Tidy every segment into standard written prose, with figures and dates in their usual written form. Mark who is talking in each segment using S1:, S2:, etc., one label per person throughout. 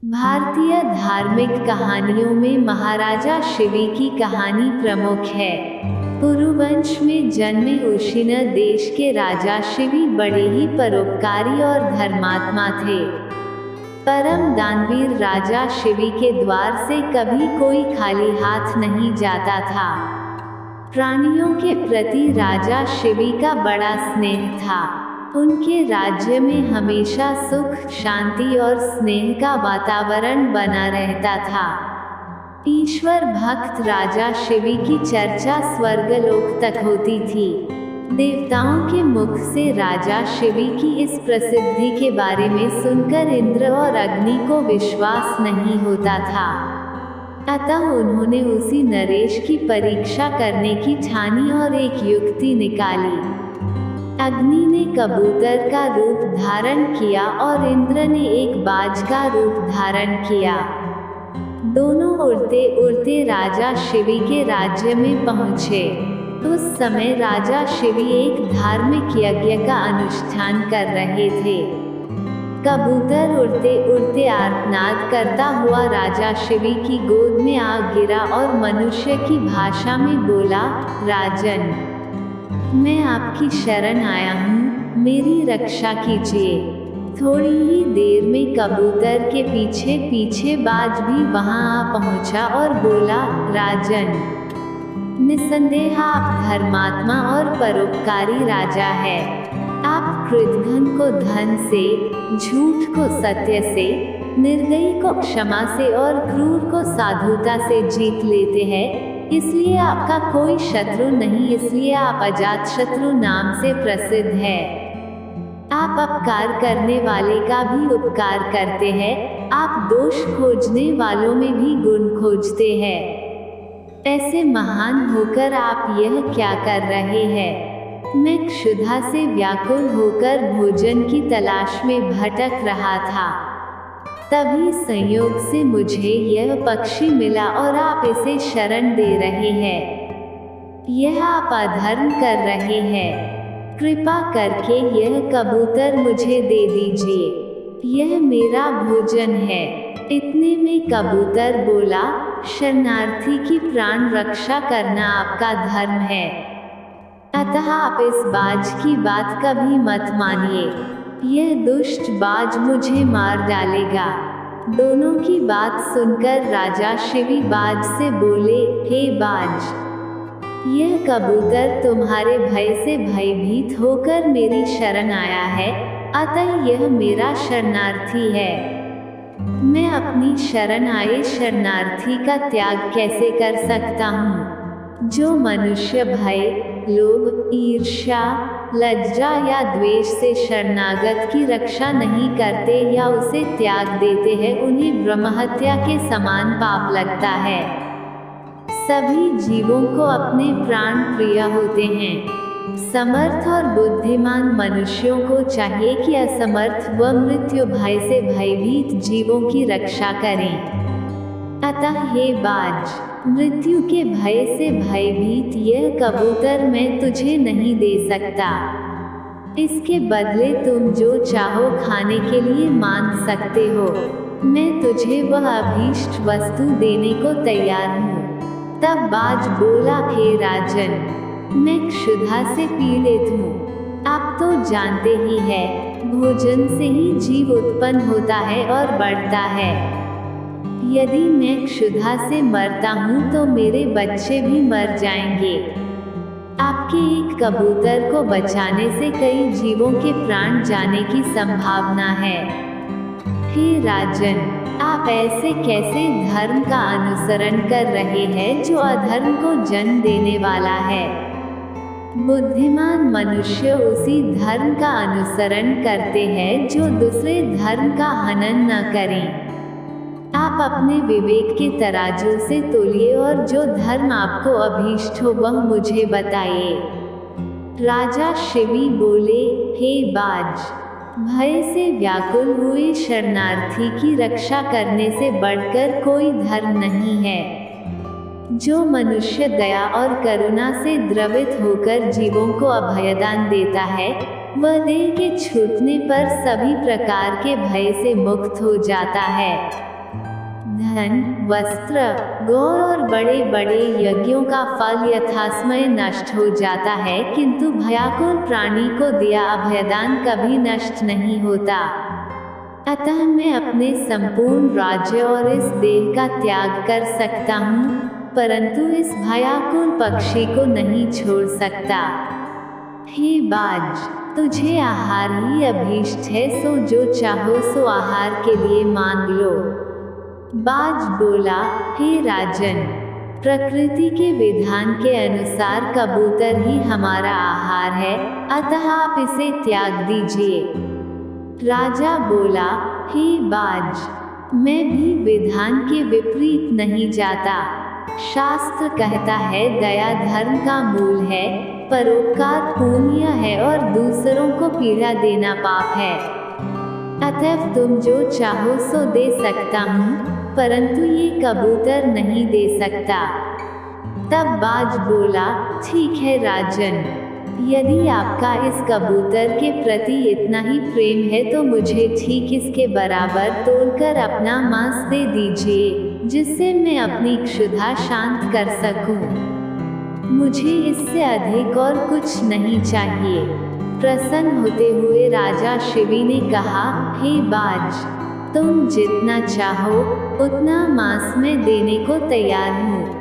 S1: भारतीय धार्मिक कहानियों में महाराजा शिवी की कहानी प्रमुख है। पुरुवंश में जन्मे उशिन देश के राजा शिवी बड़े ही परोपकारी और धर्मात्मा थे। परम दानवीर राजा शिवी के द्वार से कभी कोई खाली हाथ नहीं जाता था। प्राणियों के प्रति राजा शिवी का बड़ा स्नेह था। उनके राज्य में हमेशा सुख, शांति और स्नेह का वातावरण बना रहता था। ईश्वर भक्त राजा शिवी की चर्चा स्वर्गलोक तक होती थी। देवताओं के मुख से राजा शिवी की इस प्रसिद्धि के बारे में सुनकर इंद्र और अग्नि को विश्वास नहीं होता था। अतः उन्होंने उसी नरेश की परीक्षा करने की ठानी और एक युक्ति निकाली। अग्नि ने कबूतर का रूप धारण किया और इंद्र ने एक बाज का रूप धारण किया। दोनों उड़ते उड़ते राजा शिवी के राज्य में पहुँचे। उस समय राजा शिवी एक धार्मिक यज्ञ का अनुष्ठान कर रहे थे। कबूतर उड़ते उड़ते आर्तनाद करता हुआ राजा शिवी की गोद में आ गिरा और मनुष्य की भाषा में बोला, राजन, मैं आपकी शरण आया हूँ, मेरी रक्षा कीजिए। थोड़ी ही देर में कबूतर के पीछे पीछे बाज भी वहाँ आ पहुँचा और बोला, राजन, निसंदेह आप धर्मात्मा और परोपकारी राजा है। आप कृतघ्न को धन से, झूठ को सत्य से, निर्दयी को क्षमा से और क्रूर को साधुता से जीत लेते हैं। इसलिए आपका कोई शत्रु नहीं, इसलिए आप अजात शत्रु नाम से प्रसिद्ध है। आप अपकार करने वाले का भी उपकार करते हैं। आप दोष खोजने वालों में भी गुण खोजते हैं। ऐसे महान होकर आप यह क्या कर रहे हैं? मैं क्षुधा से व्याकुल होकर भोजन की तलाश में भटक रहा था। तभी संयोग से मुझे यह पक्षी मिला और आप इसे शरण दे रहे हैं। यह आप अधर्म कर रहे हैं। कृपा करके यह कबूतर मुझे दे दीजिए। यह मेरा भोजन है। इतने में कबूतर बोला, शरणार्थी की प्राण रक्षा करना आपका धर्म है। अतः आप इस बाज की बात कभी मत मानिए। यह दुष्ट बाज मुझे मार डालेगा। दोनों की बात सुनकर राजा शिवी बाज से बोले, हे बाज, यह कबूतर तुम्हारे भय से भयभीत होकर मेरी शरण आया है, अतः यह मेरा शरणार्थी है। मैं अपनी शरण आए शरणार्थी का त्याग कैसे कर सकता हूँ? जो मनुष्य भय, लोभ, ईर्ष्या, लज्जा या द्वेष से शरणागत की रक्षा नहीं करते या उसे त्याग देते हैं, उन्हें ब्रह्महत्या के समान पाप लगता है। सभी जीवों को अपने प्राण प्रिय होते हैं। समर्थ और बुद्धिमान मनुष्यों को चाहिए कि असमर्थ व मृत्यु भय से भयभीत जीवों की रक्षा करें। अतः हे बाज, मृत्यु के भय से भयभीत यह कबूतर मैं तुझे नहीं दे सकता। इसके बदले तुम जो चाहो खाने के लिए मांग सकते हो। मैं तुझे वह अभीष्ट वस्तु देने को तैयार हूँ। तब बाज बोला, हे राजन, मैं क्षुधा से पीड़ित हूँ। आप तो जानते ही हैं, भोजन से ही जीव उत्पन्न होता है और बढ़ता है। यदि मैं क्षुधा से मरता हूँ तो मेरे बच्चे भी मर जाएंगे। आपके एक कबूतर को बचाने से कई जीवों के प्राण जाने की संभावना है। हे राजन, आप ऐसे कैसे धर्म का अनुसरण कर रहे हैं जो अधर्म को जन्म देने वाला है? बुद्धिमान मनुष्य उसी धर्म का अनुसरण करते हैं जो दूसरे धर्म का हनन न करें। आप अपने विवेक के तराजू से तोलिए और जो धर्म आपको अभीष्ट हो वह मुझे बताइए। राजा शिवी बोले, हे बाज, भय से व्याकुल हुए शरणार्थी की रक्षा करने से बढ़कर कोई धर्म नहीं है। जो मनुष्य दया और करुणा से द्रवित होकर जीवों को अभयदान देता है, वह देह के छूटने पर सभी प्रकार के भय से मुक्त हो जाता है। धन, वस्त्र, गौर और बड़े बड़े यज्ञों का फल यथासमय नष्ट हो जाता है, किंतु भयाकुल प्राणी को दिया अभयदान कभी नष्ट नहीं होता। अतः मैं अपने संपूर्ण राज्य और इस देह का त्याग कर सकता हूँ, परंतु इस भयाकुल पक्षी को नहीं छोड़ सकता। हे बाज, तुझे आहार ही अभीष्ट है, सो जो चाहो सो आहार के लिए मांग लो। बाज बोला, हे राजन, प्रकृति के विधान के अनुसार कबूतर ही हमारा आहार है, अतः आप इसे त्याग दीजिए। राजा बोला, हे बाज, मैं भी विधान के विपरीत नहीं जाता। शास्त्र कहता है दया धर्म का मूल है, परोपकार पुण्य है और दूसरों को पीड़ा देना पाप है। अतः तुम जो चाहो सो दे सकता हूँ, परंतु ये कबूतर नहीं दे सकता। तब बाज बोला, ठीक है राजन, यदि आपका इस कबूतर के प्रति इतना ही प्रेम है तो मुझे ठीक इसके बराबर तोलकर अपना मांस दे दीजिए, जिससे मैं अपनी क्षुधा शांत कर सकूं। मुझे इससे अधिक और कुछ नहीं चाहिए। प्रसन्न होते हुए राजा शिवी ने कहा, हे बाज, तुम जितना चाहो उतना मांस में देने को तैयार हूँ।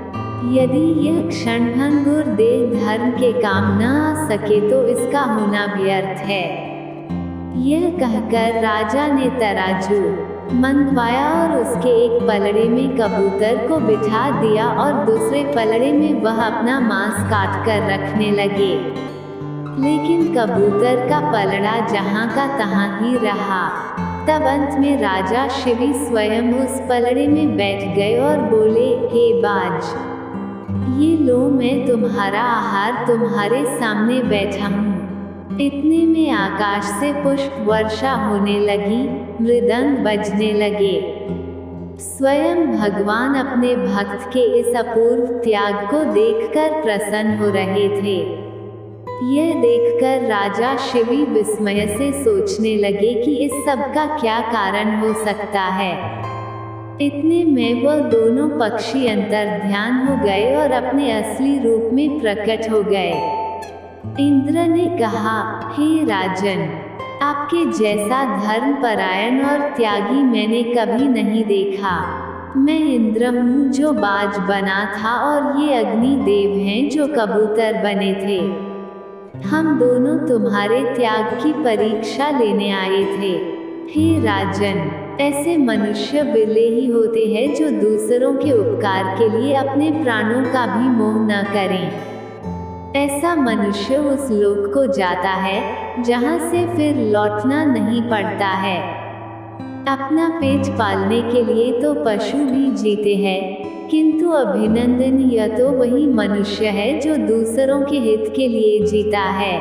S1: यदि यह क्षणभंगुर देह धर्म के काम न आ सके तो इसका होना व्यर्थ है। यह कहकर राजा ने तराजू मंगवाया और उसके एक पलड़े में कबूतर को बिठा दिया और दूसरे पलड़े में वह अपना मांस काट कर रखने लगे। लेकिन कबूतर का पलड़ा जहाँ का तहाँ ही रहा। तब अंत में राजा शिवी स्वयं उस पलड़े में बैठ गए और बोले, हे बाज, ये लो, मैं तुम्हारा आहार तुम्हारे सामने बैठा हूँ। इतने में आकाश से पुष्प वर्षा होने लगी, मृदंग बजने लगे। स्वयं भगवान अपने भक्त के इस अपूर्व त्याग को देखकर प्रसन्न हो रहे थे। यह देखकर राजा शिवी विस्मय से सोचने लगे कि इस सब का क्या कारण हो सकता है। इतने में वह दोनों पक्षी अंतर्ध्यान हो गए और अपने असली रूप में प्रकट हो गए। इंद्र ने कहा, हे राजन, आपके जैसा धर्मपरायण और त्यागी मैंने कभी नहीं देखा। मैं इंद्र हूँ जो बाज बना था और ये अग्नि देव हैं जो कबूतर बने थे। हम दोनों तुम्हारे त्याग की परीक्षा लेने आए थे। हे राजन, ऐसे मनुष्य बिरले ही होते हैं जो दूसरों के उपकार के लिए अपने प्राणों का भी मोह न करें। ऐसा मनुष्य उस लोक को जाता है जहाँ से फिर लौटना नहीं पड़ता है। अपना पेट पालने के लिए तो पशु भी जीते हैं, किंतु अभिनंदनीय तो वही मनुष्य है जो दूसरों के हित के लिए जीता है।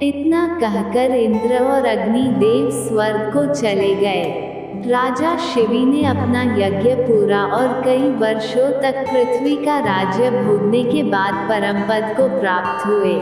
S1: इतना कहकर इंद्र और अग्नि देव स्वर्ग को चले गए। राजा शिवी ने अपना यज्ञ पूरा और कई वर्षों तक पृथ्वी का राज्य भोगने के बाद परमपद को प्राप्त हुए।